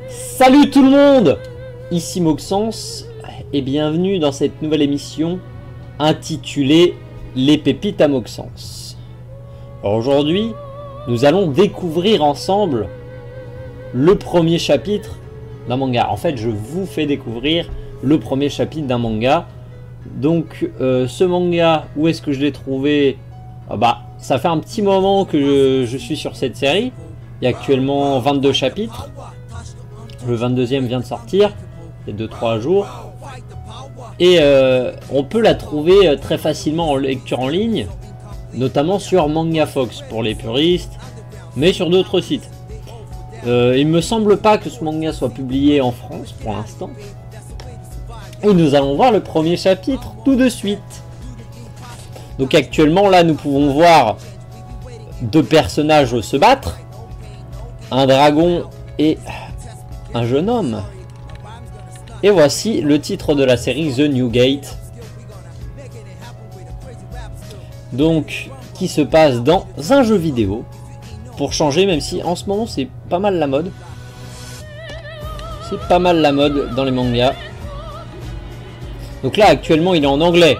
Salut tout le monde, ici Moxens et bienvenue dans cette nouvelle émission intitulée Les pépites à Moxens. Alors aujourd'hui, nous allons découvrir ensemble le premier chapitre d'un manga. En fait, je vous fais découvrir le premier chapitre d'un manga. Donc ce manga, où est-ce que je l'ai trouvé? Ça fait un petit moment que je suis sur cette série. Il y a actuellement 22 chapitres. Le 22e vient de sortir, il y a 2-3 jours. Et on peut la trouver très facilement en lecture en ligne, notamment sur MangaFox pour les puristes, mais sur d'autres sites. Il me semble pas que ce manga soit publié en France pour l'instant. Et nous allons voir le premier chapitre tout de suite. Donc actuellement là nous pouvons voir deux personnages se battre. Un dragon et un jeune homme. Et voici le titre de la série, The New Gate. Donc, qui se passe dans un jeu vidéo. Pour changer, même si en ce moment c'est pas mal la mode. C'est pas mal la mode dans les mangas. Donc là, actuellement, il est en anglais.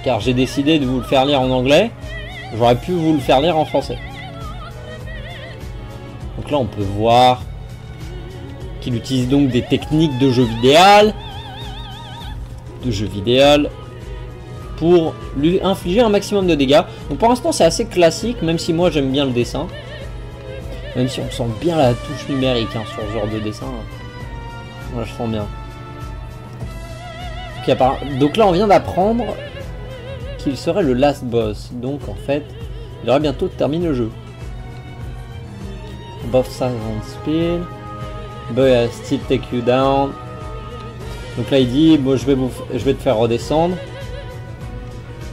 Car j'ai décidé de vous le faire lire en anglais. J'aurais pu vous le faire lire en français. Donc là, on peut voir qu'il utilise donc des techniques de jeu vidéo, pour lui infliger un maximum de dégâts. Donc pour l'instant c'est assez classique, même si moi j'aime bien le dessin, même si on sent bien la touche numérique sur ce genre de dessin. Moi je sens bien. Donc là on vient d'apprendre qu'il serait le last boss, donc en fait il aurait bientôt terminé le jeu. Both sides on speed. But I still take you down. Donc là il dit bon, je vais te faire redescendre.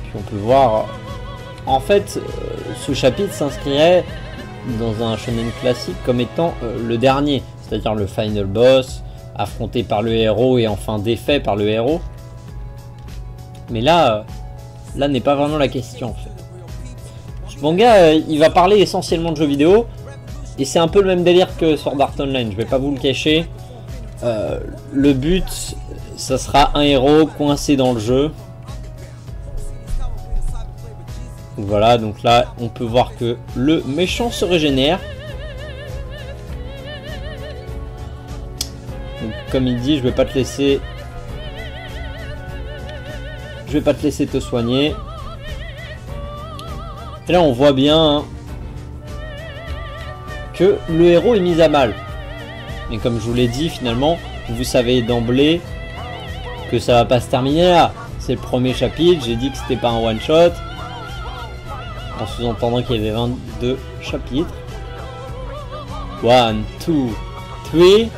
Puis on peut voir en fait ce chapitre s'inscrirait dans un shonen classique comme étant le dernier, c'est-à-dire le final boss affronté par le héros et enfin défait par le héros. Mais là n'est pas vraiment la question en fait. Ce manga il va parler essentiellement de jeux vidéo. Et c'est un peu le même délire que Sword Art Online, je vais pas vous le cacher. Le but, ça sera un héros coincé dans le jeu. Voilà, donc là, on peut voir que le méchant se régénère. Donc, comme il dit, je vais pas te laisser... Je vais pas te laisser te soigner. Et là, on voit bien... que le héros est mis à mal. Mais comme je vous l'ai dit, finalement, vous savez d'emblée que ça va pas se terminer là. C'est le premier chapitre, j'ai dit que c'était pas un one shot. En sous-entendant qu'il y avait 22 chapitres. 1, 2, 3,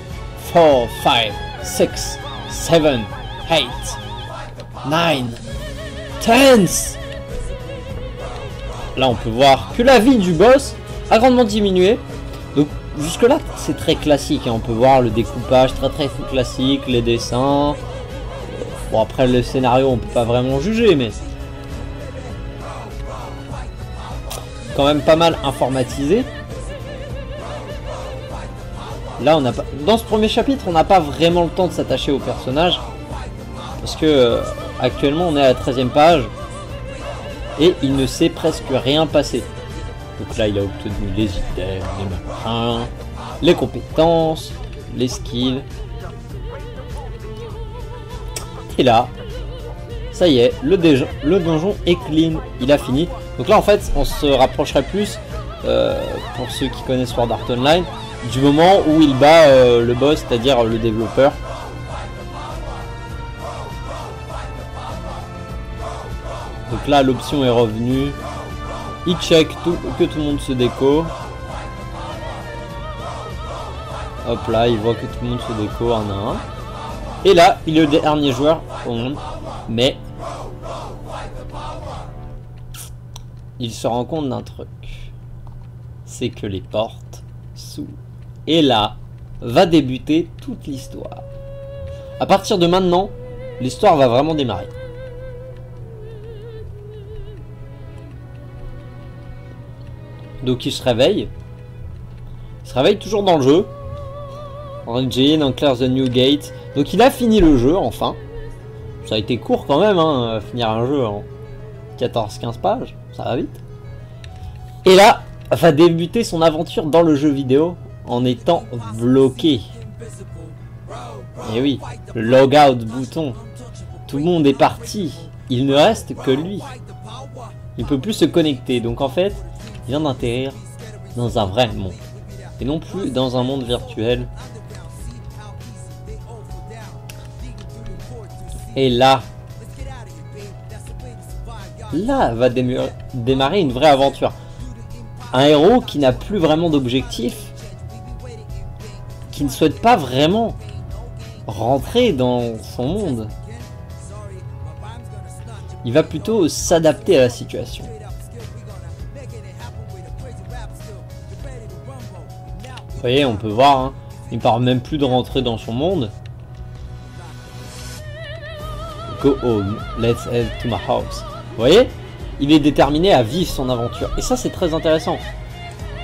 4, 5, 6, 7, 8, 9, 10. Là on peut voir que la vie du boss a grandement diminué. Donc jusque là c'est très classique, on peut voir le découpage très classique, les dessins. Bon après le scénario on peut pas vraiment juger, mais quand même pas mal informatisé. Là on a pas... Dans ce premier chapitre on n'a pas vraiment le temps de s'attacher au personnage. Parce que actuellement on est à la 13e page. Et il ne s'est presque rien passé. Donc là il a obtenu les items, les machins, les compétences, les skills. Et là, ça y est, le donjon est clean, il a fini. Donc là en fait on se rapprocherait plus, pour ceux qui connaissent Sword Art Online, du moment où il bat le boss, c'est-à-dire le développeur. Donc là l'option est revenue. Il check que tout le monde se déco. Hop là, il voit que tout le monde se déco un à un. Et là, il est le dernier joueur au monde. Mais il se rend compte d'un truc. C'est que les portes s'ouvrent. Et là, va débuter toute l'histoire. À partir de maintenant, l'histoire va vraiment démarrer. Donc il se réveille. Il se réveille toujours dans le jeu. Engine, Unclear the New Gate. Donc il a fini le jeu, enfin. Ça a été court quand même, hein, finir un jeu en 14-15 pages. Ça va vite. Et là, va débuter son aventure dans le jeu vidéo en étant bloqué. Et oui, le logout bouton. Tout le monde est parti. Il ne reste que lui. Il ne peut plus se connecter. Donc en fait, il vient d'atterrir dans un vrai monde. Et non plus dans un monde virtuel. Et là va démarrer une vraie aventure. Un héros qui n'a plus vraiment d'objectif, qui ne souhaite pas vraiment rentrer dans son monde. Il va plutôt s'adapter à la situation. Vous voyez, on peut voir, hein, il ne parle même plus de rentrer dans son monde. Go home, let's head to my house. Vous voyez, il est déterminé à vivre son aventure. Et ça, c'est très intéressant.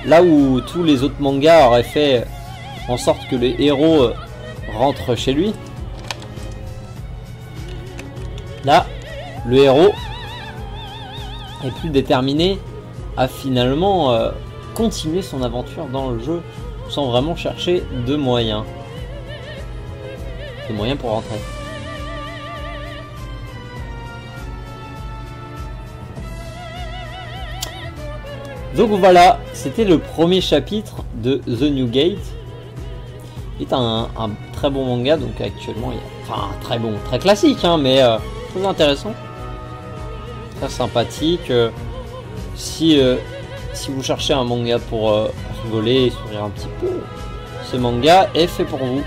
Là où tous les autres mangas auraient fait en sorte que le héros rentre chez lui, là, le héros est plus déterminé à finalement continuer son aventure dans le jeu sans vraiment chercher de moyens. De moyens pour rentrer. Donc voilà, c'était le premier chapitre de The New Gate. C'est un très bon manga, donc actuellement il y a... Enfin, très bon, très classique, hein, mais très intéressant. Très sympathique. Si vous cherchez un manga pour rigoler et sourire un petit peu, ce manga est fait pour vous.